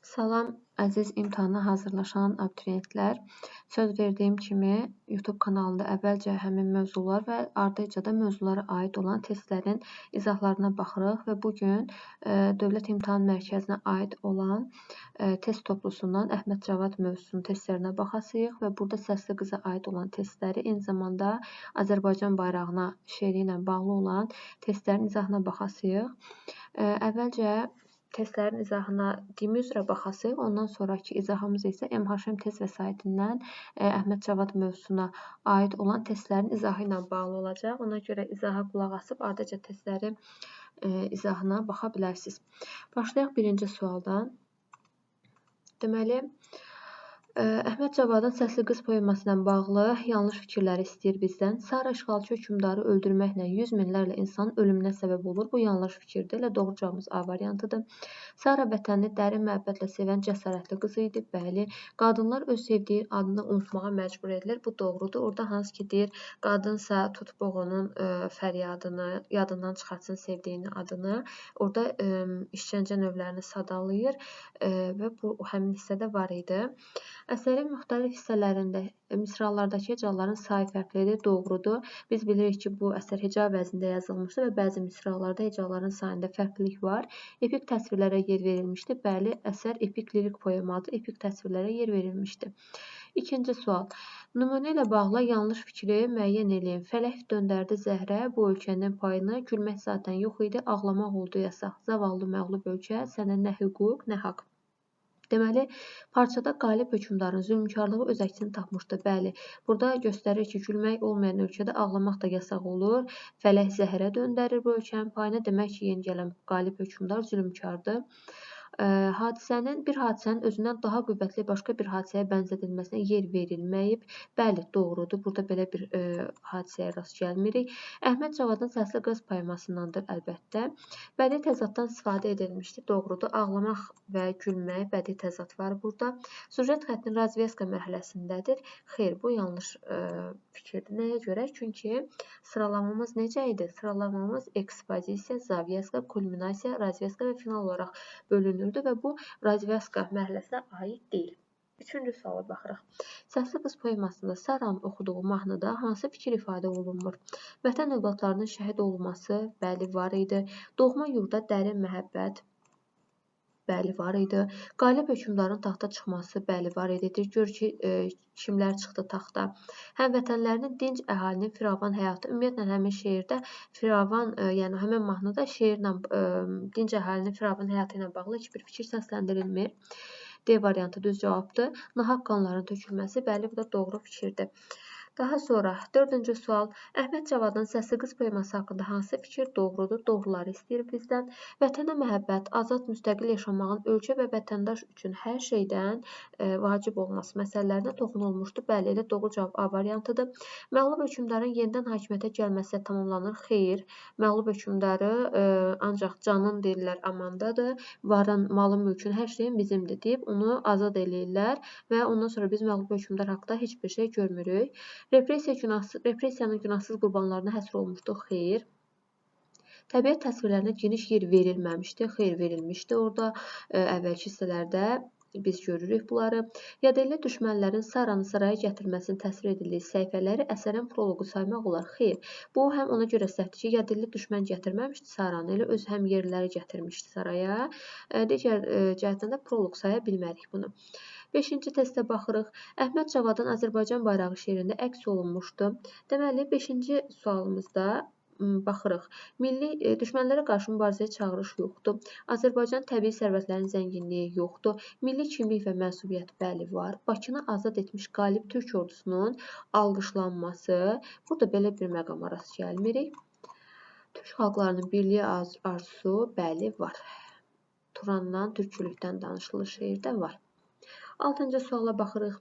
Salam, əziz imtahana hazırlaşan abituriyentlər. Söz verdiyim kimi YouTube kanalında əvvəlcə həmin mövzular və ardınca da mövzulara aid olan testlərin izahlarına baxırıq və bugün Dövlət İmtahan Mərkəzinə aid olan test toplusundan Əhməd Cavad mövzusunun testlərinə baxasıyıq və burada səsli qıza aid olan testləri, eyni zamanda Azərbaycan bayrağına şeiri ilə bağlı olan testlərin izahına baxasıyıq. Əvvəlcə testlərin izahına dimi üzrə baxasıq. Ondan sonraki izahımız isə MHM test vəsaitindən Əhməd Cavad mövzusuna aid olan testlərin izahı ilə bağlı olacaq. Ona görə izaha qulaq asıb ardınca testlərin izahına baxa bilərsiniz. Başlayaq birinci sualdan. Deməli, Əhməd Cavadın Səsli qız poeması ilə bağlı yanlış fikirləri istəyir bizdən. Sara işğalçı hökmdarı öldürməklə yüz minlərlə insanın ölümünə səbəb olur. Bu yanlış fikirdir. Elə doğru cavabımız A variantıdır. Sara vətənini dərin məhəbbətlə sevən cəsarətli qız idi. Bəli, qadınlar öz sevdiyi adını unutmağa məcbur edilir. Bu doğrudur. Orada hansı ki deyir, qadınsa tutub onun fəryadını yadından çıxartsın sevdiyini adını. Orada işgəncə növlərini sadalayır və bu həmin hissədə var idi. Əsərin müxtəlif hissələrində misralardakı hecaların sayı fərqlidir, doğrudur. Biz bilirik ki, bu əsər heca vəznində yazılmışdır və bəzi misralarda hecaların sayında fərqlilik var. Epik təsvirlərə yer verilmişdir. Bəli, əsər epik lirik poemadır. Epik təsvirlərə yer verilmişdir. İkinci sual. Nümunə ilə bağlı yanlış fikri müəyyən edin. Fələk döndərdi zəhrə, bu ölkənin payını, gülmək zaten yox idi, ağlamaq oldu yasaq. Zavallı məğlub ölkə, sənə nə hüquq, nə haqq. Deməli, parçada qalib hökmdarın zülmkarlığı öz əksini tapmışdı. Bəli, burada göstərir ki, gülmək olmayan ölkədə ağlamaq da yasaq olur. Fələk zəhrə döndərir bu ölkənin payına. Demək ki, yeni gələn qalib hökmdar zülmkardır. Bir hadisənin özündən daha qüvvətli başqa bir hadisəyə bənzədilməsinə yer verilməyib. Bəli, doğrudur. Burada belə bir hadisəyə rast gəlmirik. Əhməd Cavadın Səsli qız poemasındandır əlbəttə. Bədii təzaddan istifadə edilmişdir. Doğrudur. Ağlamaq və gülmək, bədii təzad var burada. Süjet xəttinin razveska mərhələsindədir. Xeyr, bu yanlış fikirdir. Nəyə görə? Çünki sıralamamız necə idi? Sıralamamız ekspozisiya, zavyeska, kulminasiya, razveska və final olaraq bölünürdü və bu razveska mərhələsinə aid deyil. Üçüncü suala baxırıq. Səsli qız poemasında Saranın oxuduğu mahnıda hansı fikir ifadə olunmur? Vətən övladlarının şəhid olması, bəli, var idi. Doğma yurda dərin məhəbbət, bəli, var idi. Qalib hökmdarın taxta çıxması, bəli, var idi. Gör ki, kimlər çıxdı taxta. Həmvətənlərinin dinc əhalinin firavan həyatı, ümumiyyətlə həmin şeirdə firavan, yəni həmin mahnıda şeirlə dinc əhalinin firavan həyatı ilə bağlı heç bir fikir səsləndirilmir. D variantı düz cavabdır. Nahaq qanların tökülməsi, bəli, bu da doğru fikirdir. Daha sonra, dördüncü sual. Əhməd Cavadın Səsli qız poeması haqqında hansı fikir doğrudur? Doğruları istəyir bizdən. Vətənə məhəbbət, azad müstəqil yaşamağın ölkə və vətəndaş üçün hər şeydən vacib olması məsələlərinə toxunulmuşdur. Bəli, elə doğru cavab A variantıdır. Məğlub hökmdarın yenidən hakimiyyətə gəlməsi tamamlanır. Xeyr, məğlub hökmdarı ancaq canın deyirlər amandadır, varın, malın, mülkün, hər şeyin bizimdir deyib onu azad eləyirlər və ondan sonra biz məğlub hökmdar haqqında heç bir şey görmürük. Repressiyanın günahsız qurbanlarına həsr olmuşdur. Xeyr. Təbiət təsvirlərinə geniş yer verilməmişdir. Xeyr, verilmişdir. Orada əvvəlki hissələrdə biz görürük bunları. Yadelli düşmənlərin Saranı saraya gətirməsinin təsvir edildiyi səhifələri əsərin proloqu saymaq olar. Xeyr, bu həm ona görə səhvdir ki, yadelli düşmən gətirməmişdi Saranı, elə öz həm yerləri gətirmişdi saraya. Digər cəhətdən də proloq saya bilmərik bunu. 5-ci testə baxırıq. Əhməd Cavadın Azərbaycan bayrağı şeirində əks olunmuşdu. Deməli, 5-ci sualımızda baxırıq. Düşmənlərə qarşı mübarizəyə çağırış yoxdur. Azərbaycan təbii sərvətlərinin zənginliyi yoxdur. Milli kimlik və mənsubiyyət bəli var. Bakını azad etmiş qalib Türk ordusunun alqışlanması. Burada belə bir məqama rast gəlmirik. Türk xalqlarının birliyi arzusu bəli var. Turandan, türkçülükdən danışılır şeirdə var. 6-cı suala baxırıq.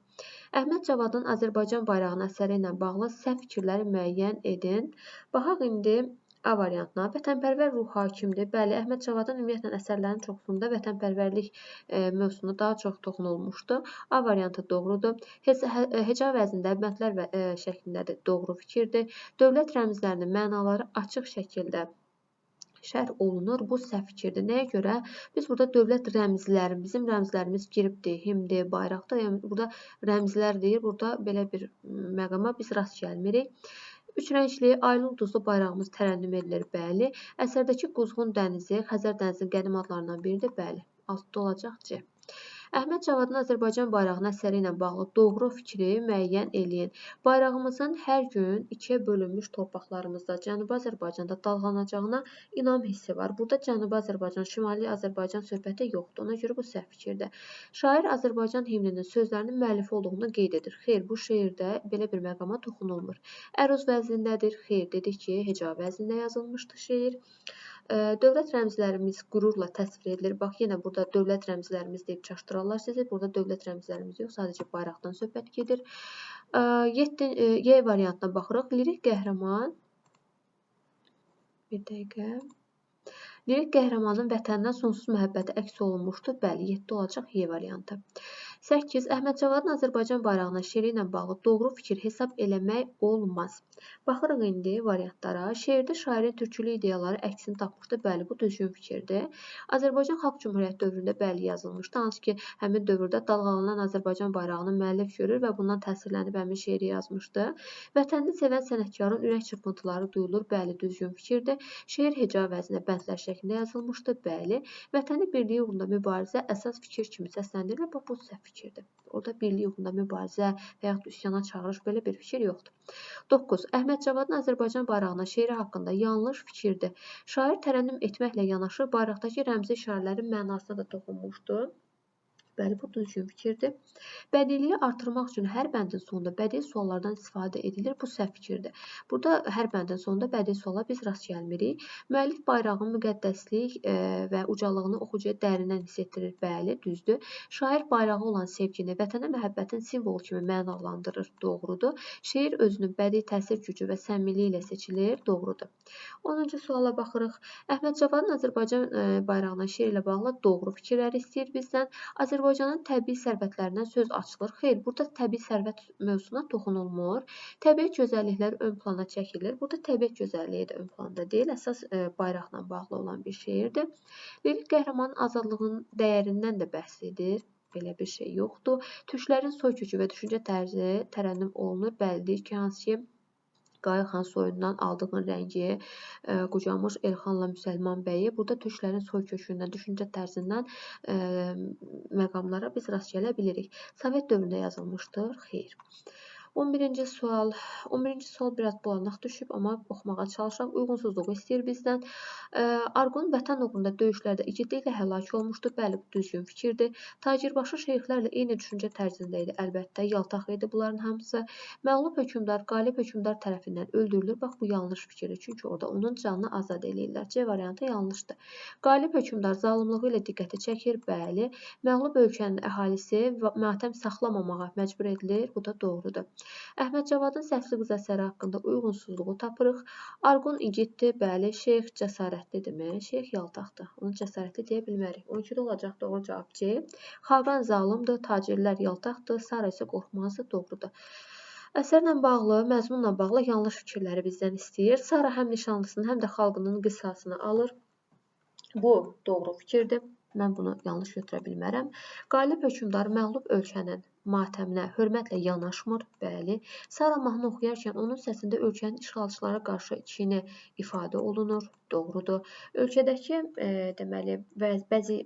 Əhməd Cavadın Azərbaycan bayrağının əsəri ilə bağlı səhv fikirləri müəyyən edin. Baxaq indi A variantına. Vətənpərvər ruh hakimdir. Bəli, Əhməd Cavadın ümumiyyətlə əsərlərinin çoxsunda vətənpərvərlik mövzusuna daha çox toxunulmuşdu. A variantı doğrudur. Heca vəznində bəndlər şəklindədir. Doğru fikirdir. Dövlət rəmzlərinin mənaları açıq şəkildə şərh olunur. Bu səhv fikirdir. Nəyə görə? Biz burada dövlət rəmzləri, bizim rəmzlərimiz giribdir, himdir, bayraqdır. Yəni burada rəmzlər deyir. Burada belə bir məqama biz rast gəlmirik. Üç rəngli, aylı ulduzlu bayrağımız tərənnüm edilir, bəli. Əsərdəki Quzğun dənizi Xəzər dənizinin qədim adlarından biridir, bəli. Altda olacaq C. Əhməd Cavadın Azərbaycan bayrağının əsəri ilə bağlı doğru fikri müəyyən eləyin. Bayrağımızın hər gün ikiyə bölünmüş torpaqlarımızda Cənubi Azərbaycanda dalğalanacağına inam hissi var. Burada Cənubi Azərbaycan, Şimali Azərbaycan söhbəti yoxdur. Ona görə bu səhv fikirdir. Şair Azərbaycan himninin sözlərinin müəllifi olduğunu qeyd edir. Xeyr, bu şeirdə belə bir məqama toxunulmur. Əruz vəznindədir. Xeyr, dedik ki, heca vəznində yazılmışdı şeir. Dövlət rəmzlərimiz qürurla təsvir edilir. Bax, yenə burada dövlət rəmzlərimiz deyib çaşdırarlar sizi. Burada dövlət rəmzlərimiz yox, sadəcə bayraqdan söhbət gedir. Y variantına baxırıq. Lirik qəhrəman. Bir dəqiqə. Lirik qəhrəmanın vətəndən sonsuz məhəbbəti əks olunmuşdur. Bəli, 7 olacaq Y variantı. 8. Əhməd Cavadın Azərbaycan bayrağına şeiri ilə bağlı doğru fikir hesab eləmək olmaz. Baxırıq indi variantlara. Şeirdə şairin türkçülük ideyaları əksini tapmışdı. Bəli, bu düzgün fikirdir. Azərbaycan Xalq Cümhuriyyəti dövründə bəli yazılmışdı. Hansı ki, həmin dövrdə dalğalanan Azərbaycan bayrağını müəllif görür və bundan təsirlənib həmin şeiri yazmışdı. Vətənini sevən sənətkarın ürək çırpıntıları duyulur. Bəli, düzgün fikirdir. Şeir heca vəzinə bəndlər şəklində yazılmışdı. Bəli. Vətəni birliyi uğrunda mübarizə əsas fikir kimi səsləndirilir. Bu səhv fikirdir. Orada birliyi uğrunda mübarizə və yaxud üsyana çağırış belə bir fikir yoxdur. 9. Əhməd Cavadın Azərbaycan bayrağına şeiri haqqında yanlış fikirdir. Şair tərənnüm etməklə yanaşı bayraqdakı rəmzi işarələrin mənasına da toxunmuşdu. Bəli, bu düzgün fikirdir. Bədiliyi artırmaq üçün hər bəndin sonunda bədii suallardan istifadə edilir. Bu səhv fikirdir. Burada hər bəndin sonunda bədii suala biz rast gəlmirik. Müəllif bayrağın müqəddəslik və ucalığını oxucuya dərindən hiss etdirir. Bəli, düzdür. Şair bayrağı olan sevgini, vətənə məhəbbətin simvolu kimi mənalandırır. Doğrudur. Şeir özünün bədii təsir gücü və səmimiyyəti ilə seçilir. Doğrudur. 10-cu suala baxırıq. Əhməd Cavadın Azərbaycan bayrağına şeir ilə bağlı doğru fikirləri istəyir bizdən. Azərbaycanın təbii sərvətlərindən söz açılır. Xeyr, burada təbii sərvət mövzusuna toxunulmur. Təbiət gözəllikləri ön plana çəkilir. Burada təbiət gözəlliyi də ön planda deyil. Əsas bayraqla bağlı olan bir şeirdir. Lirik qəhrəmanın azadlığının dəyərindən də bəhs edir. Belə bir şey yoxdur. Türklərin soy kökü və düşüncə tərzi tərənnüm olunur. Bəlidir ki, hansı ki, Qayıxan soyundan aldığın rəngi qucamış Elxanla Müsəlman bəyi. Burada türklərin soy kökündən, düşüncə tərzindən məqamlara biz rast gələ bilirik. Sovet dövründə yazılmışdır. Xeyr. 11-ci sual. 11-ci sual biraz bulanıq düşüb, amma oxumağa çalışaq. Uyğunsuzluğu istəyir bizdən. Arqon vətən uğrunda döyüşlərdə igidliklə həlak olmuşdur. Bəli, bu düzgün fikirdir. Tacirbaşı şeyxlərlə eyni düşüncə tərzində idi. Əlbəttə, yaltaq idi bunların hamısı. Məğlub hökmdar, qalib hökmdar tərəfindən öldürülür. Bax, bu yanlış fikirdir. Çünki orada onun canını azad eləyirlər. C variantı yanlışdır. Qalib hökmdar zalımlığı ilə diqqəti çəkir. Bəli. Məğlub ölkənin əhalisi matəm saxlamamağa məcbur edilir. Bu da doğrudur. Əhməd Cavadın Səsli qız əsəri haqqında uyğunsuzluğu tapırıq. Arqon igiddir, bəli. Şeyx cəsarətlidirmi? Şeyx yaltaqdır. Onu cəsarətli deyə bilmərik. 12-də olacaq doğru cavab C. Xaqan zalımdır, tacirlər yaltaqdır, Sara isə qorxmazdır, doğrudur. Əsərlə bağlı, məzmunla bağlı yanlış fikirləri bizdən istəyir. Sara həm nişanlısının, həm də xalqının qisasını alır. Bu doğru fikirdir. Mən bunu yanlış götürə bilmərəm. Qalib hökmdar məğlub ölkənin matəminə hörmətlə yanaşmır. Bəli. Sara mahnı oxuyarkən onun səsində ölkənin işğalçılara qarşı kini ifadə olunur. Doğrudur. Ölkədəki deməli bəzi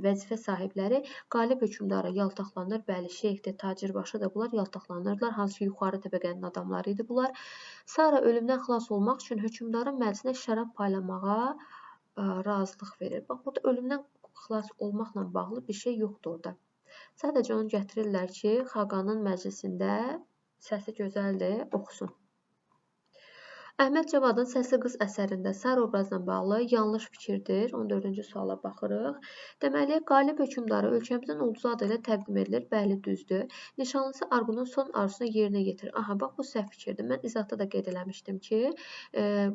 vəzifə sahibləri qalib hökmdara yaltaqlanır. Bəli, şeyxdir, tacirbaşı da bunlar yaltaqlanırlar. Hansı ki, yuxarı təbəqənin adamları idi bunlar. Sara ölümdən xilas olmaq üçün hökmdarın məclisinə şərab paylamağa razılıq verir. Bax, burada ölümdən xilas olmaqla bağlı bir şey yoxdur orada. Sadəcə onu gətirirlər ki, Xaqanın məclisində səsi gözəldir, oxusun. Əhməd Cavadın Səsli qız əsərində Sara obrazla bağlı yanlış fikirdir. 14-cü suala baxırıq. Deməli, qalib hökmdarı ölkəmizin ulduzu adı ilə təqdim edilir. Bəli, düzdür. Nişanlısı Arqonun son arzusunu yerinə getirir. Aha, bax, bu səhv fikirdir. Mən izahda da qeyd eləmişdim ki,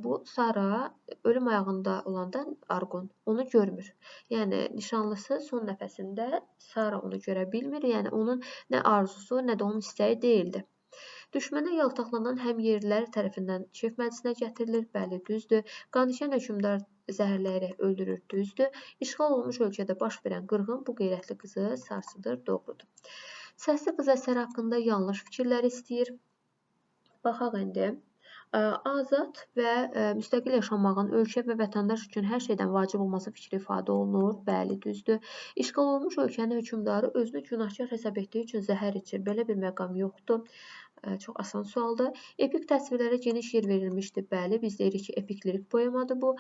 bu Sara ölüm ayağında olanda Arqon onu görmür. Yəni, nişanlısı son nəfəsində Sara onu görə bilmir. Yəni, onun nə arzusu, nə də onun istəyi deyildi. Düşmənə yaltaqlanan həm yerlilər tərəfindən Şeyx məclisinə gətirilir. Bəli, düzdür. Qanişən hökmdar zəhərləyərək öldürür, düzdür. İşğal olunmuş ölkədə baş verən qırğın bu qeyrətli qızı sarsıdır, doğrudur. Səsli qız əsəri haqqında yanlış fikirlər istəyir. Baxaq indi. Azad və müstəqil yaşamağın ölkə və vətəndaş üçün hər şeydən vacib olması fikri ifadə olunur. Bəli, düzdür. İşğal olunmuş ölkənin hökmdarı özünü günahkar hesab etdiyi üçün zəhər içir. Belə bir məqam yoxdur. Çox asan sualdır. Epik təsvirlərə geniş yer verilmişdir. Bəli, biz deyirik ki, epik lirik poemadır bu.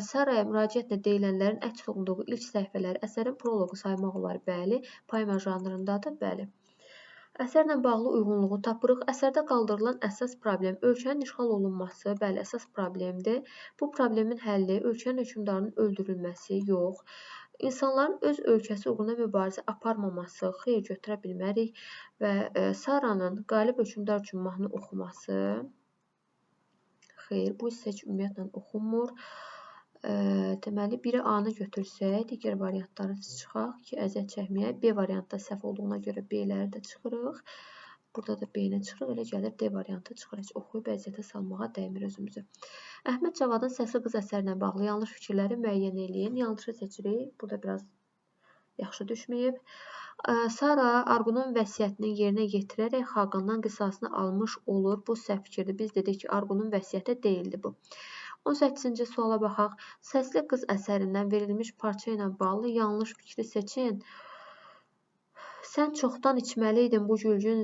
Saraya müraciətlə deyilənlərin əks olunduğu ilk səhifələri əsərin proloqu saymaq olar. Bəli, poema janrındadır. Bəli. Əsərlə bağlı uyğunluğu tapırıq. Əsərdə qaldırılan əsas problem ölkənin işğal olunması, bəli, əsas problemdir. Bu problemin həlli ölkənin hökmdarının öldürülməsi, yox. İnsanların öz ölkəsi uğruna mübarizə aparmaması, xeyr, götürə bilmərik və Saranın qalib hökmdar üçün mahnı oxuması, xeyr, bu hissə heç ümumiyyətlə oxunmur. Deməli, biri A-nı götürsək, digər variantları çıxaq ki, əziyyət çəkməyək. B variantda səhv olduğuna görə B-ləri də çıxırıq. Burada da B-ni çıxırıq, elə gəlir D variantı çıxır. Heç oxuyub əziyyətə salmağa dəymir özümüzü. Əhməd Cavadın Səsli qız əsərinə bağlı yanlış fikirləri müəyyən eləyin. Yanlışı seçirik. Burada biraz yaxşı düşməyib. Sara Arqunun vəsiyyətini yerinə yetirərək Xaqandan qisasını almış olur. Bu səhv fikirdir. Biz dedik ki, Arqunun vəsiyyəti deyildi bu. 18-ci suala baxaq. Səsli qız əsərindən verilmiş parça ilə bağlı yanlış fikri seçin. Sən çoxdan içməliydin bu gülgün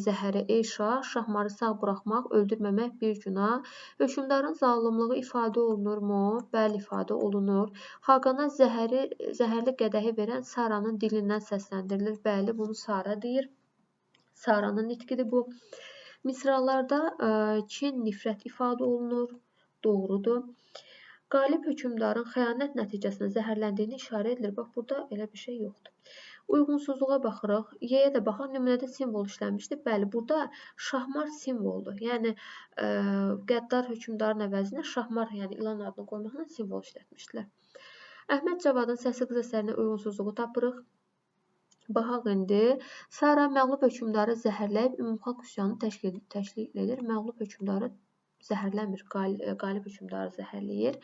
zəhəri ey şah, şahmarı sağ buraxmaq, öldürməmək bir günah. Hökmdarın zalımlığı ifadə olunurmu? Bəli, ifadə olunur. Xaqana zəhərli qədəhi verən Saranın dilindən səsləndirilir. Bəli, bunu Sara deyir. Saranın nitqidir bu. Misralarda kin, nifrət ifadə olunur. Doğrudur. Qalib hökmdarın xəyanət nəticəsində zəhərləndiyini işarə edilir. Bax, burada elə bir şey yoxdur. Uyğunsuzluğa baxırıq. Y-yə də baxaq. Nümunədə simvol işlənmişdir. Bəli, burada şahmar simvoldur. Yəni, qəddar hökmdarın əvəzinə şahmar, yəni ilan adını qoymaqla simvol işlətmişdilər. Əhməd Cavadın Səsli qız əsərinə uyğunsuzluğu tapırıq. Baxaq indi. Sara məğlub hökmdarı zəhərləyib ümumxalq üsyanı təşkil edir. Məğlub hökmdarı zəhərləmir, qalib hökmdarı zəhərləyir.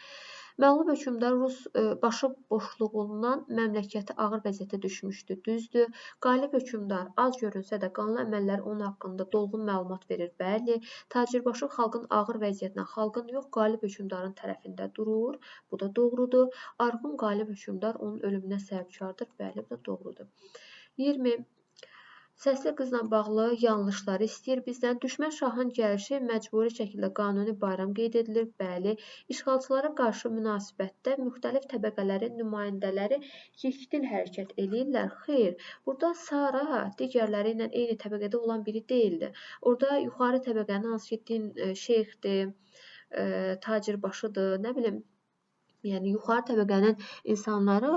Məğlub hökmdar Rus başı boşluğundan məmləkəti ağır vəziyyətə düşmüşdü. Düzdür. Qalib hökmdar az görünsə də qanlı əməllər onun haqqında dolğun məlumat verir. Bəli. Tacirbaşı xalqın ağır vəziyyətinə, xalqın yox, qalib hökmdarın tərəfində durur. Bu da doğrudur. Arğun qalib hökmdar onun ölümünə səbəbkardır. Bəli, bu da doğrudur. 20. Səsli qızla bağlı yanlışları istəyir bizdən. Düşmən şahın gəlişi məcburi şəkildə qanuni bayram qeyd edilir. Bəli. İşğalçılara qarşı münasibətdə müxtəlif təbəqələrin nümayəndələri yekdil hərəkət edirlər. Xeyr. Burada Sara digərləri ilə eyni təbəqədə olan biri deyildi. Orada yuxarı təbəqənin hansı ki, din şeyxdir, tacirbaşıdır, nə bilim, yəni yuxarı təbəqənin insanları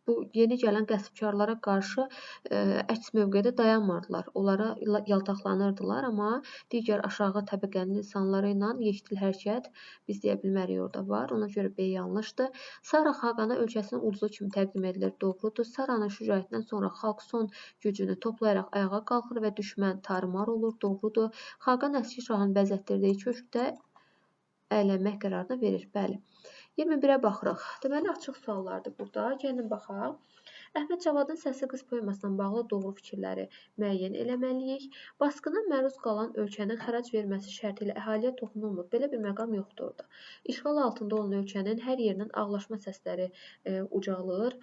bu yeni gələn qəsbkarlara qarşı əks mövqedə dayanmırdılar. Onlara yaltaqlanırdılar, amma digər aşağı təbəqənin insanları ilə yekdil hərəkət biz deyə bilmərik orada var. Ona görə B yanlışdır. Sara Xaqana ölkəsinin ulduzu kimi təqdim edilir. Doğrudur. Saranın şücaətindən sonra xalq son gücünü toplayaraq ayağa qalxır və düşmən tarmar olur. Doğrudur. Xaqan əski şahın bəzətdirdiyi köşkdə əylənmək qərarını verir. Bəli. 21-ə baxırıq. Deməli, açıq suallardır burada. Gəlin baxaq. Əhməd Cavadın Səsli qız poemasına bağlı doğru fikirləri müəyyən eləməliyik. Basqına məruz qalan ölkənin xərac verməsi şərti ilə əhaliyə toxunulmur. Belə bir məqam yoxdur orada. İşğal altında olan ölkənin hər yerindən ağlaşma səsləri ucalır.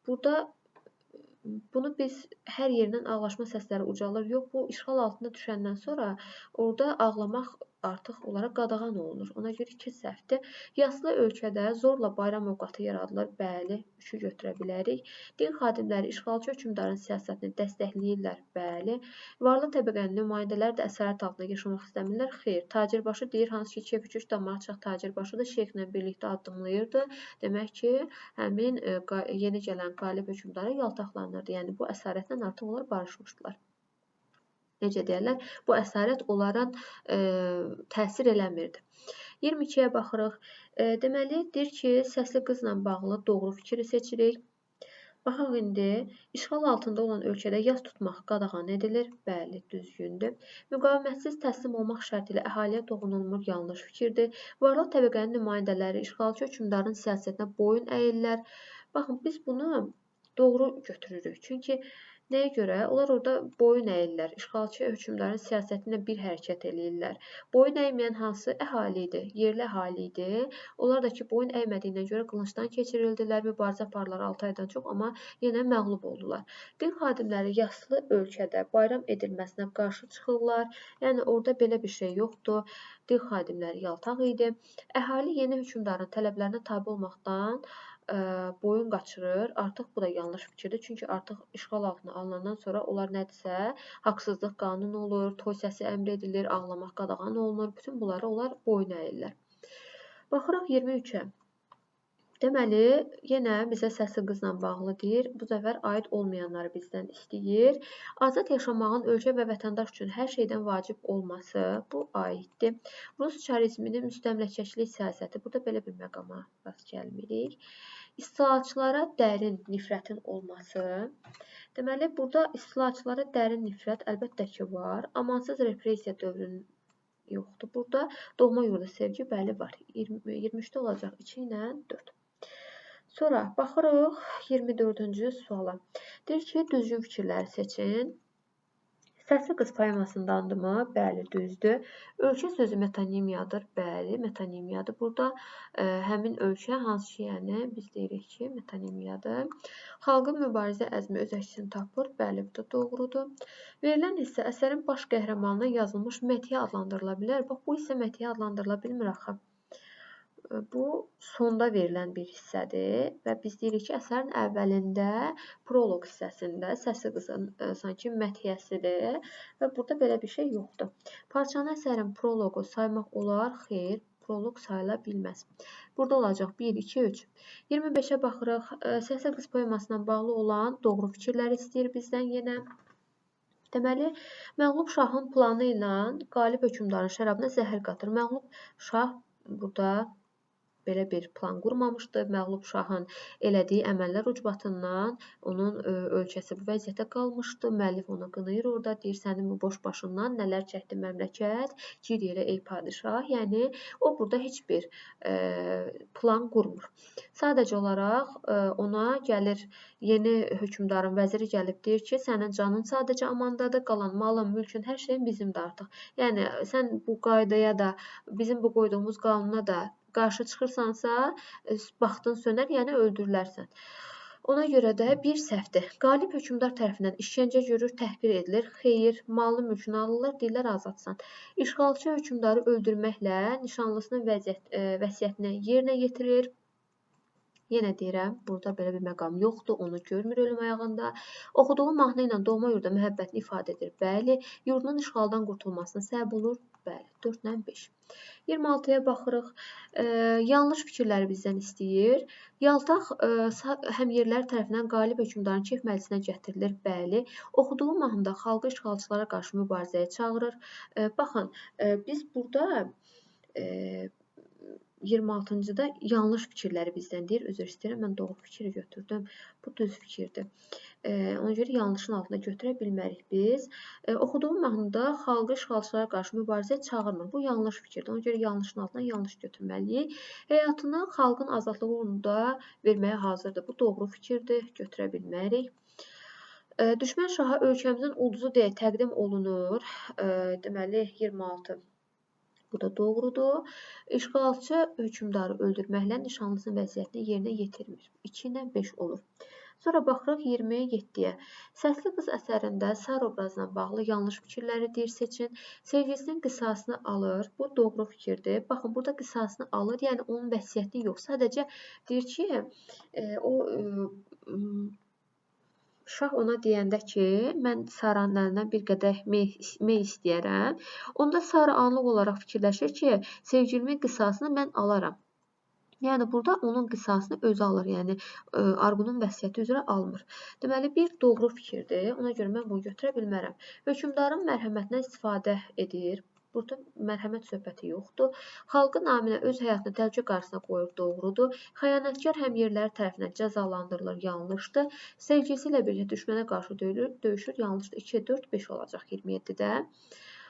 Burada bunu biz hər yerindən ağlaşma səsləri ucalır. Yox, bu işğal altında düşəndən sonra orada ağlamaq artıq olaraq qadağan olunur. Ona görə ki, səhvdir. Yaslı ölkədə zorla bayram ovqatı yaradılır. Bəli, 3-ü götürə bilərik. Din xadimləri işğalçı hökmdarın siyasətini dəstəkləyirlər. Bəli. Varlı təbəqənin nümayəndələri də əsarət altında yaşamaq istəmirlər. Xeyr. Tacirbaşı deyir, hansı ki, keyf-üç damağı çaq tacirbaşıdır, şeyxlə birlikdə addımlayırdı. Demək ki, həmin yeni gələn qalib hökmdarı yaltaqlanırdı. Yəni, bu əsarətlə artıq onlar barışmışdılar. Necə deyərlər, bu əsarət onların təsir eləmirdi. 22-yə baxırıq. Deməli, deyir ki, səsli qızla bağlı doğru fikri seçirik. Baxaq indi, işğal altında olan ölkədə yas tutmaq qadağan edilir. Bəli, düzgündür. Müqavimətsiz təslim olmaq şərti ilə əhaliyə toxunulmur. Yanlış fikirdir. Varlı təbəqənin nümayəndələri işğalçı hökmdarın siyasətinə boyun əyirlər. Baxın, biz bunu doğru götürürük. Çünki nəyə görə? Onlar orada boyun əyirlər. İşğalçı hökmdarın siyasətinə bir hərəkət eləyirlər. Boyun əyməyən hansı əhali idi? Yerli əhali idi. Onlar da ki, boyun əymədiyinə görə qılıncdan keçirildilər, mübarizə apardılar 6 aydan çox, amma yenə məğlub oldular. Din xadimləri yaslı ölkədə bayram edilməsinə qarşı çıxırlar. Yəni, orada belə bir şey yoxdur. Din xadimləri yaltaq idi. Əhali yeni hökmdarın tələblərinə tabe olmaqdan boyun qaçırır. Artıq bu da yanlış fikirdir. Çünki artıq işğal altına alınandan sonra onlar nədirsə, haqsızlıq qanun olur, toy səsi əmr edilir, ağlamaq qadağan olunur. Bütün bunları onlar boyun əyirlər. Baxırıq 23-ə. Deməli, yenə bizə səsi qızla bağlı deyir. Bu səfər aid olmayanları bizdən istəyir. Azad yaşamağın ölkə və vətəndaş üçün hər şeydən vacib olması bu aiddir. Rus çarizminin müstəmləkəçilik siyasəti. Burada belə bir məqama rast gəlmirik. İstilaçılara dərin nifrətin olması. Deməli, burada istilaçılara dərin nifrət əlbəttə ki var. Amansız repressiya dövrünün yoxdur. Burada doğma yurda sevgi bəli var. 23-də olacaq 2 ilə 4. Sonra baxırıq 24-cü suala. Deyir ki, düzgün fikirləri seçin. Səsli qız poemasındandırmı? Bəli, düzdür. Ölkə sözü metonimiyadır. Bəli, metonimiyadır. Burada həmin ölkə hansı ki, yəni biz deyirik ki, metonimiyadır. Xalqın mübarizə əzmi öz əksini tapır. Bəli, bu da doğrudur. Verilən hissə əsərin baş qəhrəmanına yazılmış məthiyə adlandırıla bilər. Bax, bu hissə məthiyə adlandırıla bilmir axı. Bu sonda verilən bir hissədir və biz deyirik ki, əsərin əvvəlində, proloq hissəsində səsli qızın sanki məthiyəsidir və burada belə bir şey yoxdur. Parçanı əsərin proloqu saymaq olar? Xeyr, proloq sayıla bilməz. Burada olacaq 1, 2, 3. 25-ə baxırıq. Səsli qız poemasına bağlı olan doğru fikirlər istəyir bizdən yenə. Deməli, məğlub şahın planı ilə qalib hökmdarın şərabına zəhər qatır. Məğlub şah burada belə bir plan qurmamışdı. Məğlub şahın elədiyi əməllər ucbatından onun ölkəsi bu vəziyyətə qalmışdı. Müəllif onu qınayır orada. Deyir, sənin bu boş başından nələr çəkdi məmləkət, gir yerə ey padişah. Yəni, o burada heç bir plan qurmur. Sadəcə olaraq ona gəlir, yeni hökmdarın vəziri gəlib deyir ki, sənin canın sadəcə amandadır, qalan malın, mülkün, hər şeyin bizimdir artıq. Yəni, sən bu qaydaya da, bizim bu qoyduğumuz qanuna da qarşı çıxırsansa, baxdın sönər, yəni öldürülərsən. Ona görə də bir səhvdir. Qalib hökmdar tərəfindən işgəncə görür, təhqir edilir. Xeyr, malını mülkünü alırlar, deyirlər azadsan. İşğalçı hökmdarı öldürməklə nişanlısının vəsiyyətini yerinə yetirir. Yenə deyirəm, burada belə bir məqam yoxdur, onu görmür ölüm ayağında. Oxuduğu mahnı ilə doğma yurda məhəbbətini ifadə edir. Bəli, yurdunun işğaldan qurtulmasına səbəb olur. Bəli, 4-lə 5. 26-ya baxırıq. Yanlış fikirləri bizdən istəyir. Yaltaq həmyerləri tərəfindən qalib hökmdarın kef məclisinə gətirilir. Bəli, oxuduğu mahnıda xalqı işğalçılara qarşı mübarizəyə çağırır. Baxın, biz burada 26-cıda yanlış fikirləri bizdən deyir. Üzr istəyirəm, mən doğru fikri götürdüm. Bu düz fikirdir. Ona görə yanlışın altına götürə bilmərik biz. Oxuduğu mahnıda xalqı işğalçılara qarşı mübarizəyə çağırmır. Bu yanlış fikirdir. Ona görə yanlışın altına yanlış götürməliyik. Həyatını xalqın azadlığı uğrunda verməyə hazırdır. Bu doğru fikirdir. Götürə bilmərik. Düşmən şaha ölkəmizin ulduzu deyə təqdim olunur. Deməli, 26. Bu da doğrudur. İşğalçı hökmdarı öldürməklə nişanlısının vəziyyətini yerinə yetirmir. 2 ilə 5 olur. Sonra baxırıq 27-yə. Səsli qız əsərində Sar obrazına bağlı yanlış fikirləri deyir, seçin. Sevgilisinin qisasını alır. Bu doğru fikirdir. Baxın, burada qisasını alır, yəni onun vəsiyyətini yox. Sadəcə deyir ki, şah ona deyəndə ki, mən Saranın əlindən bir qədər mey istəyərəm. Onda Sara anlıq olaraq fikirləşir ki, sevgilimin qisasını mən alaram. Yəni, burada onun qisasını özü alır. Yəni, Arqunun vəsiyyəti üzrə almır. Deməli, bir doğru fikirdir. Ona görə mən bunu götürə bilmərəm. Hökmdarın mərhəmətindən istifadə edir. Burada mərhəmət söhbəti yoxdur. Xalqın naminə öz həyatını təhlükə qarşısına qoyur, doğrudur. Xəyanətkar həmyerliləri tərəfindən cəzalandırılır, yanlışdır. Sevgisi ilə birlikdə düşmənə qarşı döyüşür, yanlışdır. 2, 4, 5 olacaq 27-də.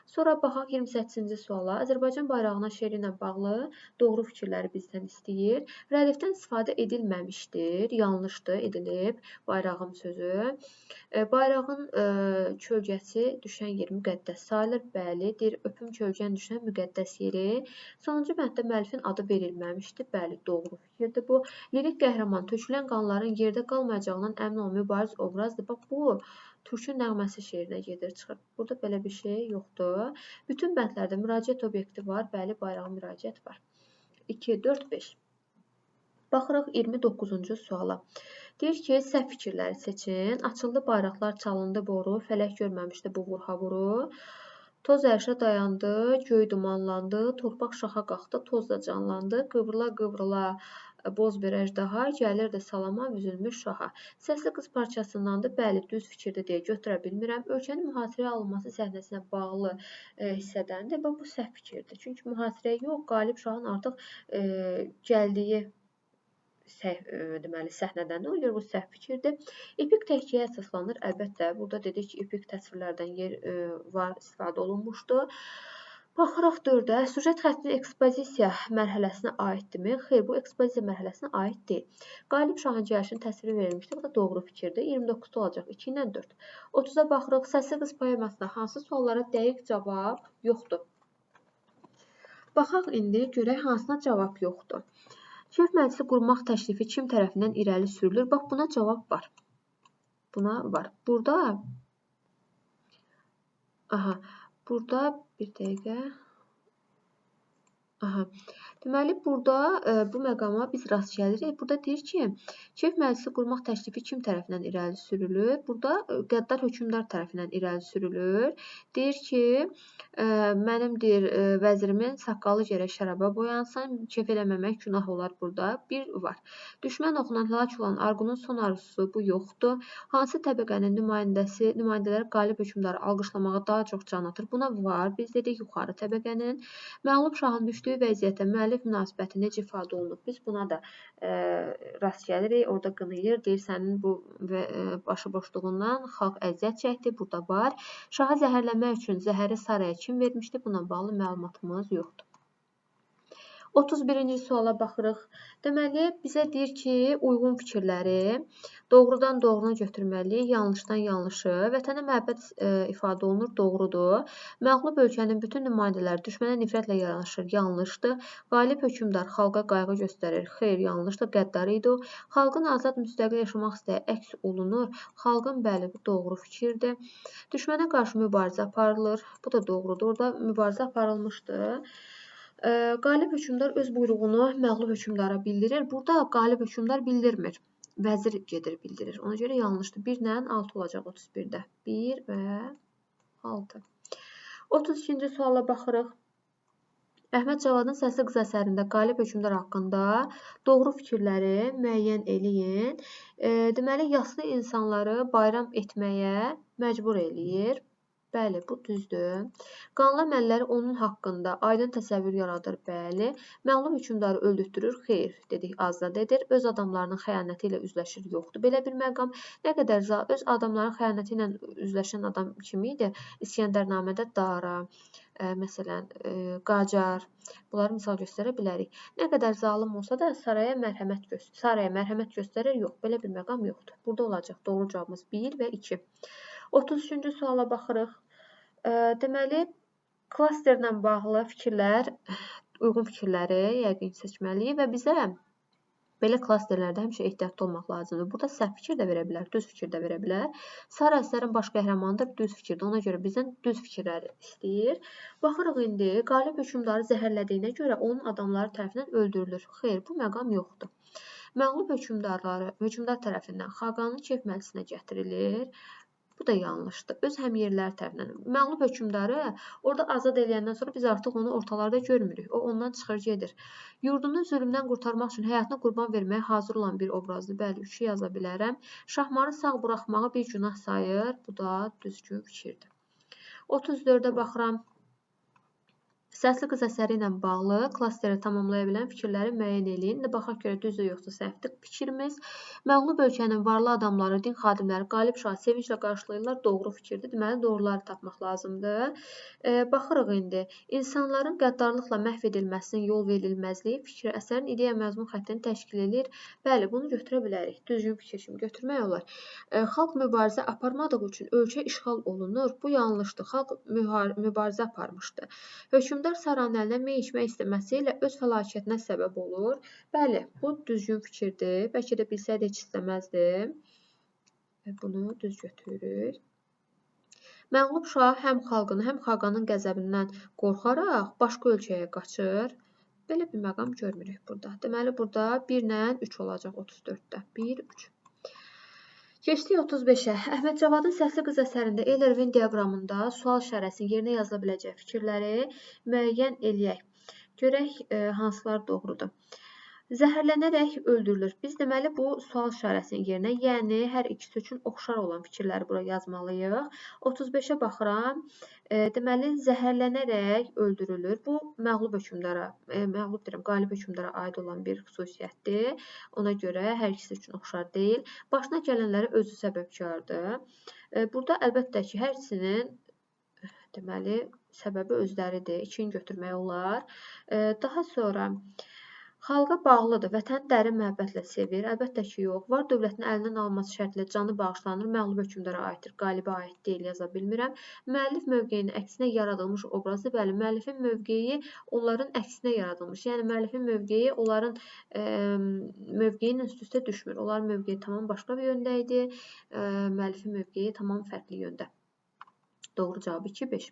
Sonra baxaq 28-ci suala. Azərbaycan bayrağına şeiri ilə bağlı doğru fikirləri bizdən istəyir. Rədifdən istifadə edilməmişdir, yanlışdır, edilib bayrağım sözü. Bayrağın kölgəsi düşən yer müqəddəs sayılır, bəli, deyir, öpüm kölgən düşən müqəddəs yeri. Sonuncu bənddə müəllifin adı verilməmişdir, bəli, doğru fikirdir bu. Lirik qəhrəman tökülən qanların yerdə qalmayacağından əmin olan mübariz obrazdır. Bax, bu Türkün nəğməsi şeirinə gedir, çıxır. Burada belə bir şey yoxdur. Bütün bəndlərdə müraciət obyekti var. Bəli, bayrağa müraciət var. 2, 4, 5. Baxırıq 29-cu suala. Deyir ki, səhv fikirləri seçin. Açıldı bayraqlar, çalındı boru, fələk görməmişdi bu vurha-vuru. Toz ərşə dayandı, göy dumanlandı, torpaq şaxa qalxdı, toz da canlandı, qıvrıla-qıvrıla boz bir əjdaha gəlirdi salama üzülmüş şaha. Səsli qız parçasındandır, bəli, düz fikirdir deyə götürə bilmirəm. Ölkənin mühasirəyə alınması səhnəsinə bağlı hissədəndir və bu səhv fikirdir. Çünki mühasirəyə yox, Qalib Şahın artıq gəldiyi deməli səhnədən nə olur? Bu səhv fikirdir. Epik təhkiyyə əsaslanır. Əlbəttə, burada dedik ki, epik təsvirlərdən var, istifadə olunmuşdur. Baxırıq 4-ə. Süjet xəttinin ekspozisiya mərhələsinə aiddirmi? Xeyr, bu ekspozisiya mərhələsinə aid deyil. Qalib Şahın gəlişinin təsviri verilmişdir. Bu da doğru fikirdir. 29-da olacaq. 2 ilə 4. 30-a baxırıq. Səsli qız poemasında hansı suallara dəqiq cavab yoxdur? Baxaq indi görək hansına cavab yoxdur. Şef məclisi qurmaq təklifi kim tərəfindən irəli sürülür? Bax, buna cavab var. Buna var. Burada bir dəqiqə. Deməli, burada bu məqama biz rast gəlirik. Burada deyir ki, şef məclisi qurmaq təklifi kim tərəfindən irəli sürülür? Burada qəddar hökmdar tərəfindən irəli sürülür. Deyir ki, mənim vəzirimin saqqalı gərək şəraba boyansın, kef eləməmək günah olar burada. Bir var. Düşmən oxunan həlak olan Arqunun son arzusu bu yoxdur. Hansı təbəqənin nümayəndələri qalib hökmdarı alqışlamağa daha çox can atır? Buna var. Biz dedik yuxarı təbəqənin. Məğlub şahın düşdüyü vəziyyətdə müəllif münasibəti necə ifadə olunub? Biz buna da rast gəlirik. Orada qınayır, deyir sənin bu başıboşluğundan xalq əziyyət çəkdi. Burada var. Şahı zəhərləmək üçün zəhəri saraya kim vermişdi? Buna bağlı məlumatımız yoxdur. 31-ci suala baxırıq. Deməli, bizə deyir ki, uyğun fikirləri doğrudan doğrunu götürməliyik, yanlışdan yanlışı. Vətənə məhəbbət ifadə olunur, doğrudur. Məğlub ölkənin bütün nümayəndələri düşmənə nifrətlə yanaşır, yanlışdır. Qalib hökmdar xalqa qayğı göstərir, xeyr, yanlışdır, qəddar idi o. Xalqın azad müstəqil yaşamaq istəyi əks olunur. Xalqın, bəli, bu doğru fikirdir. Düşmənə qarşı mübarizə aparılır, bu da doğrudur. Orada mübarizə aparılmışdır. Qalib hökmdar öz buyruğunu məğlub hökmdara bildirir. Burada qalib hökmdar bildirmir. Vəzir gedir bildirir. Ona görə yanlışdır. 1 ilə 6 olacaq 31-də. 1 və 6. 32-ci suala baxırıq. Əhməd Cavadın Səsli qız əsərində qalib hökmdar haqqında doğru fikirləri müəyyən eləyin. Deməli, yaslı insanları bayram etməyə məcbur eləyir. Bəli, bu düzdür. Qanlı əməlləri onun haqqında aydın təsəvvür yaradır, bəli. Məğlub hökmdarı öldürtdürür, xeyr, dedik, azad edir. Öz adamlarının xəyanəti ilə üzləşir, yoxdur. Belə bir məqam nə qədər öz adamların xəyanəti ilə üzləşən adam kimi idi? İskəndərnamədə Dara, məsələn, Qacar, bunları misal göstərə bilərik. Nə qədər zalım olsa da saraya mərhəmət göstərir, yox, belə bir məqam yoxdur. Burada olacaq doğru cavabımız 1 və 2. 33-cü suala baxırıq. Deməli, klasterlə bağlı fikirlər, uyğun fikirləri yəqin seçməliyik və bizə belə klasterlərdə həmişə ehtiyatlı olmaq lazımdır. Burada səhv fikir də verə bilər, düz fikir də verə bilər. Sarı əsərin baş qəhrəmanıdır, düz fikirdir. Ona görə bizdən düz fikirləri istəyir. Baxırıq indi, qalib hökmdarı zəhərlədiyinə görə onun adamları tərəfindən öldürülür. Xeyr, bu məqam yoxdur. Məğlub hökmdar tərəfindən Xaqanın kef məclisinə gətirilir. Bu da yanlışdır. Öz həmyerləri tərəfindən. Məğlub hökmdarı orada azad eləyəndən sonra biz artıq onu ortalarda görmürük. O ondan çıxır gedir. Yurdunu zülmdən qurtarmaq üçün həyatını qurban verməyə hazır olan bir obrazdır. Bəli, 3-ü yaza bilərəm. Şahmarı sağ buraxmağı bir günah sayır. Bu da düzgün fikirdir. 34-ə baxıram. Səsli qız əsəri ilə bağlı klasteri tamamlaya bilən fikirləri müəyyən edin. İndi baxaq görə düzdür yoxsa səhvdir fikrimiz. Məğlub ölkənin varlı adamları, din xadimləri qalib şahı sevinclə qarşılayırlar. Doğru fikirdir. Deməli, doğruları tapmaq lazımdır. Baxırıq indi. İnsanların qəddarlıqla məhv edilməsinin yol verilməzliyi fikri əsərin ideya məzmun xəttini təşkil edir. Bəli, bunu götürə bilərik. Düzgün fikir kimi götürmək olar. Xalq mübarizə aparmadığı üçün ölkə işğal olunur. Bu yanlışdır. Xalq mübarizə aparmışdı. Hökmdar Saranın əlinə mey içmək istəməsi ilə öz fəlakətinə səbəb olur. Bəli, bu düzgün fikirdir. Bəlkə də bilsəydi heç istəməzdi. Bunu düz götürürük. Məğlub şah həm xalqın, həm xaqanın qəzəbindən qorxaraq başqa ölkəyə qaçır. Belə bir məqam görmürük burada. Deməli, burada 1 ilə 3 olacaq 34-də. 1, 3. Keçdik 35-ə. Əhməd Cavadın Səsli qız əsərində Eyler-Venn diaqramında sual işarəsinin yerinə yazıla biləcək fikirləri müəyyən eləyək. Görək hansılar doğrudur. Zəhərlənərək öldürülür. Biz deməli bu sual işarəsinin yerinə, yəni hər ikisi üçün oxşar olan fikirləri bura yazmalıyıq. 35-ə baxıram. Deməli, zəhərlənərək öldürülür. Bu məğlub hökmdara, qalib hökmdara aid olan bir xüsusiyyətdir. Ona görə hər ikisi üçün oxşar deyil. Başına gələnləri özü səbəbkardır. Burada əlbəttə ki, hər ikisinin deməli səbəbi özləridir. 2-ni götürmək olar. Daha sonra xalqa bağlıdır, vətəni dərin məhəbbətlə sevir. Əlbəttə ki, yox. Var dövlətin əlindən alınması şərtilə canı bağışlanır. Məğlub hökmdara aiddir, qalibə aid deyil, yaza bilmirəm. Müəllif mövqeyinin əksinə yaradılmış obrazı, bəli, müəllifin mövqeyi onların əksinə yaradılmış. Yəni, müəllifin mövqeyi onların mövqeyi ilə üst-üstə düşmür. Onların mövqeyi tamam başqa bir yöndə idi. Müəllifin mövqeyi tamam fərqli yöndə. Doğru cavab 2-5.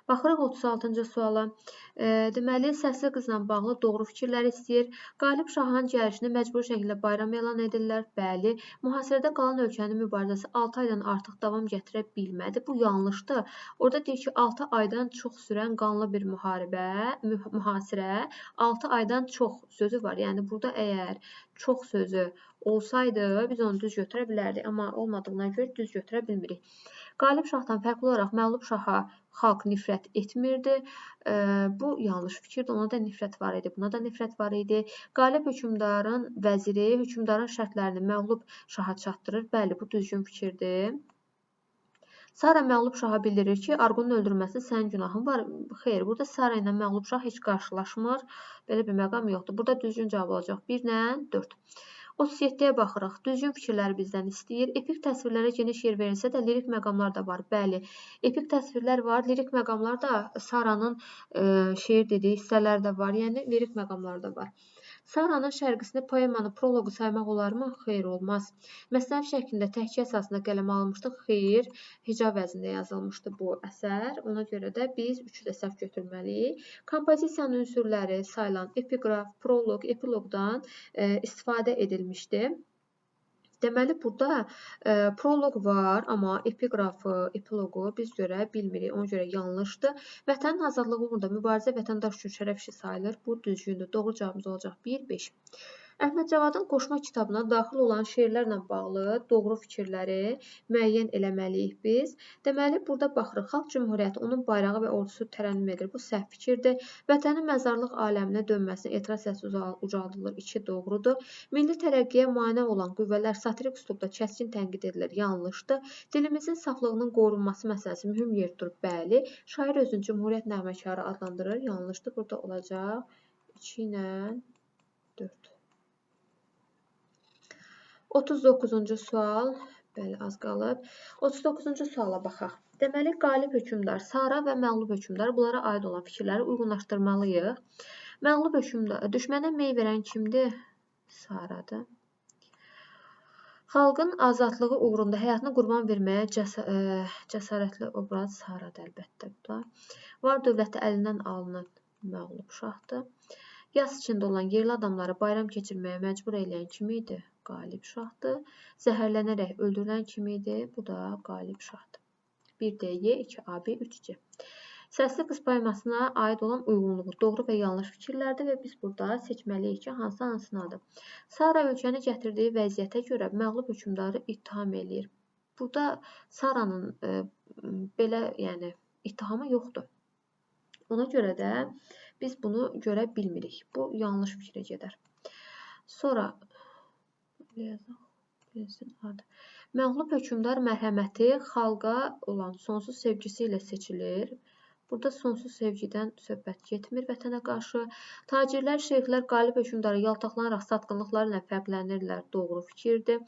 Baxırıq 36-cı suala. Deməli, səsli qızla bağlı doğru fikirlər istəyir. Qalib şahın gəlişini məcburi şəkildə bayram elan edirlər. Bəli. Mühasirədə qalan ölkənin mübarizəsi 6 aydan artıq davam gətirə bilmədi. Bu yanlışdır. Orada deyir ki, 6 aydan çox sürən qanlı bir mühasirə 6 aydan çox sözü var. Yəni, burada əgər çox sözü olsaydı, biz onu düz götürə bilərdik. Amma olmadığına görə düz götürə bilmirik. Qalib şahdan fərqli olaraq məğlub şaha xalq nifrət etmirdi. Bu yanlış fikirdir. Ona da nifrət var idi. Buna da nifrət var idi. Qalib hökmdarın vəziri hökmdarın şərtlərini məğlub şaha çatdırır. Bəli, bu düzgün fikirdir. Sara məğlub şaha bildirir ki, Arqunun öldürülməsində sənin günahın var. Xeyr, burada Sara ilə məğlub şah heç qarşılaşmır. Belə bir məqam yoxdur. Burada düzgün cavab olacaq 1 ilə 4. 37-yə baxırıq. Düzgün fikirləri bizdən istəyir. Epik təsvirlərə geniş yer verilsə də lirik məqamlar da var. Bəli, epik təsvirlər var. Lirik məqamlar da Saranın şeir dediyi hissələr də var. Yəni, lirik məqamlar da var. Saranın şərqisini poemanı, proloqu saymaq olarmı? Xeyr, olmaz. Məsnəvi şəklində təhkiyə əsasında qələmə alınmışdı. Xeyr, hicab vəznində yazılmışdı bu əsər. Ona görə də biz 3-ü də səhv götürməliyik. Kompozisiyanın ünsürləri sayılan epiqraf, proloq, epiloqdan istifadə edilmişdi. Deməli, burada proloq var, amma epiqrafı, epiloqu biz görə bilmirik. Ona görə yanlışdır. Vətənin azadlığı uğrunda mübarizə vətəndaş üçün şərəf işi sayılır. Bu düzgündür. Doğru cavabımız olacaq 1-5. Əhməd Cavadın qoşma kitabına daxil olan şeirlərlə bağlı doğru fikirləri müəyyən eləməliyik biz. Deməli, burada baxırıq. Xalq Cümhuriyyəti, onun bayrağı və ordusu tərənnüm edir. Bu səhv fikirdir. Vətənin məzarlıq aləminə dönməsini etiraz səsi ucaldılır. 2 doğrudur. Milli tərəqqiyə mane olan qüvvələr satirik üslubda kəskin tənqid edilir. Yanlışdır. Dilimizin saflığının qorunması məsələsi mühüm yer tutur. Bəli. Şair özünü Cümhuriyyət nəğməkarı adlandırır. Yanlışdır. Burada olacaq 2 ilə 4. 39-cu sual. Bəli, az qalıb. 39-cu suala baxaq. Deməli, qalib hökmdar, Sara və məğlub hökmdar bunlara aid olan fikirləri uyğunlaşdırmalıyıq. Məğlub hökmdar, düşmənə mey verən kimdir? Saradır. Xalqın azadlığı uğrunda həyatını qurban verməyə cəsarətli obraz Saradır əlbəttə. Var dövləti əlindən alınan məğlub şahdır. Yas içində olan yerli adamları bayram keçirməyə məcbur eləyən kim idi? Qalib şahdır. Zəhərlənərək öldürülən kim idi? Bu da qalib şahdır. 1D, 2AB, 3C. Səsli qız poemasına aid olan uyğunluğu doğru və yanlış fikirlərdir və biz burada seçməliyik ki, hansınadır. Sara ölkəni gətirdiyi vəziyyətə görə məğlub hökmdarı ittiham eləyir. Burada Saranın belə, yəni, ittihamı yoxdur. Ona görə də biz bunu görə bilmirik. Bu yanlış fikrə gedər. Sonra məğlub hökmdar mərhəməti xalqa olan sonsuz sevgisi ilə seçilir. Burada sonsuz sevgidən söhbət getmir vətənə qarşı. Tacirlər, şeyxlər qalib hökmdarı yaltaqlanaraq satqınlıqları ilə fərqlənirlər. Doğru fikirdir.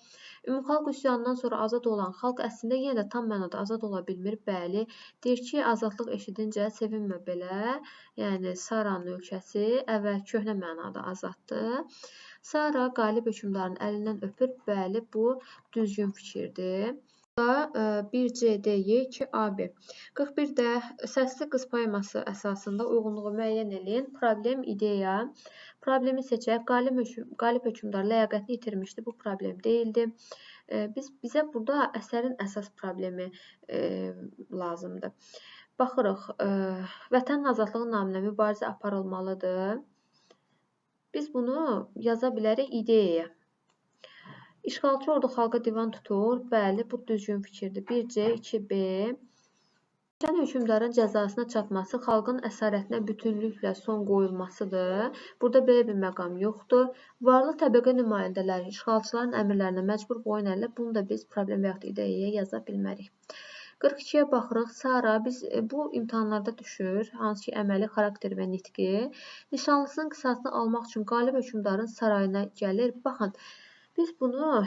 Ümumxalq üsyanından sonra azad olan xalq əslində yenə də tam mənada azad ola bilmir. Bəli, deyir ki, azadlıq eşidincə sevinmə belə. Yəni, Saranın ölkəsi əvvəl köhnə mənada azaddır. Sara qalib hökmdarın əlindən öpür. Bəli, bu düzgün fikirdir. 1C deyir ki, AB. 41-də səsli qız poeması əsasında uyğunluğu müəyyən edin. Problem, ideya. Problemi seçək. Qalib hökmdar ləyaqətini itirmişdi. Bu problem deyildi. Bizə burada əsərin əsas problemi lazımdır. Baxırıq, vətənin azadlığı naminə mübarizə aparılmalıdır. Biz bunu yaza bilərik ideyaya. İşğalçı ordu xalqa divan tutur. Bəli, bu düzgün fikirdir. 1C, 2B. Şən hökmdarın cəzasına çatması xalqın əsarətinə bütünlüklə son qoyulmasıdır. Burada belə bir məqam yoxdur. Varlı təbəqə nümayəndələri işğalçıların əmrlərinə məcbur boyun əyirlər. Bunu da biz problem və yaxud ideyaya yaza bilmərik. 42-yə baxırıq. Sara bu imtahanlarda düşür. Hansı ki, əməli, xarakter və nitqi. Nişanlısının qisasını almaq üçün qalib hökmdarın sarayına gəlir. Baxın, biz bunu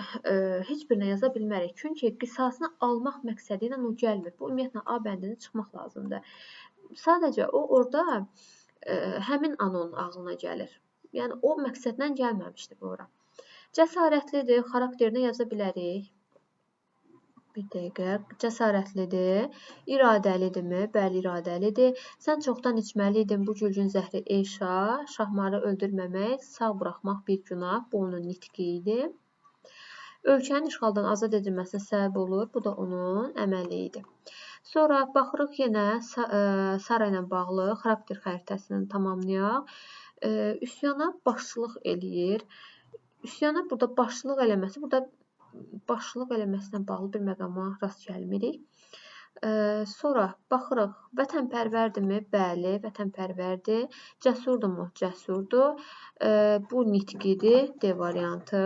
heç birinə yaza bilmərik. Çünki qisasını almaq məqsədi ilə o gəlmir. Bu, ümumiyyətlə, A bəndində çıxmaq lazımdır. Sadəcə, o orada həmin an onun ağlına gəlir. Yəni, o məqsədlə gəlməmişdir bu ora. Cəsarətlidir, xarakterinə yaza bilərik. Bir dəqiqə. Cəsarətlidir. İradəlidirmi? Bəli, iradəlidir. Sən çoxdan içməliydin bu gülgün zəhri ey şah. Şahmarı öldürməmək, sağ buraxmaq bir günah. Bu onun nitqi idi. Ölkənin işğaldan azad edilməsinə səbəb olur. Bu da onun əməli idi. Sonra baxırıq yenə Sara ilə bağlı xarakter xəritəsini tamamlayaq. Üsyana başçılıq eləyir. Üsyana burada başçılıq eləməsi, burada başçılıq eləməsinə bağlı bir məqama rast gəlmirik. Sonra baxırıq, vətənpərvərdirmi? Bəli, vətənpərvərdir. Cəsurdurmu? Cəsurdur. Bu nitqidir, D variantı.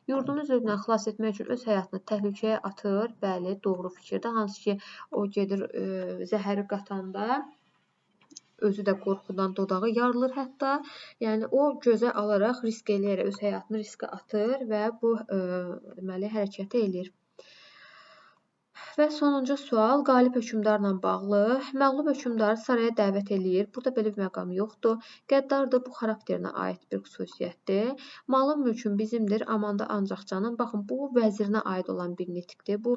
Yurdunu zülmdən xilas etmək üçün öz həyatını təhlükəyə atır. Bəli, doğru fikirdir. Hansı ki, o gedir zəhəri qatanda özü də qorxudan dodağı yarılır hətta. Yəni, o gözə alaraq, risk eləyərək öz həyatını riskə atır və bu deməli, hərəkəti eləyir. Və sonuncu sual qalib hökmdarla bağlı. Məğlub hökmdarı saraya dəvət eləyir. Burada belə bir məqam yoxdur. Qəddardır, bu xarakterinə aid bir xüsusiyyətdir. Malım mülküm bizimdir, amanda ancaq canım. Baxın, bu vəzirinə aid olan bir nitqdir. Bu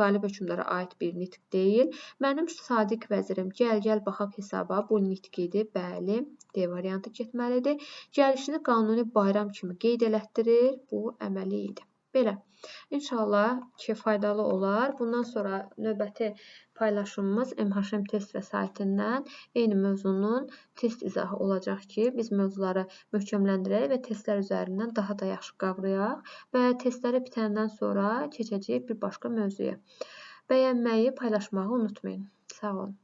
qalib hökmdara aid bir nitq deyil. Mənim sadiq vəzirim, gəl baxaq hesaba. Bu nitqidir, bəli, D variantı getməlidir. Gəlişini qanuni bayram kimi qeyd elətdirir. Bu əməli idi. Belə. İnşallah ki, faydalı olar. Bundan sonra növbəti paylaşımımız MHM test və saytindən eyni mövzunun test izahı olacaq ki, biz mövzuları möhkəmləndirək və testlər üzərindən daha da yaxşı qavrayaq və testləri bitəndən sonra keçəcəyik bir başqa mövzuya. Bəyənməyi, paylaşmağı unutmayın. Sağ olun.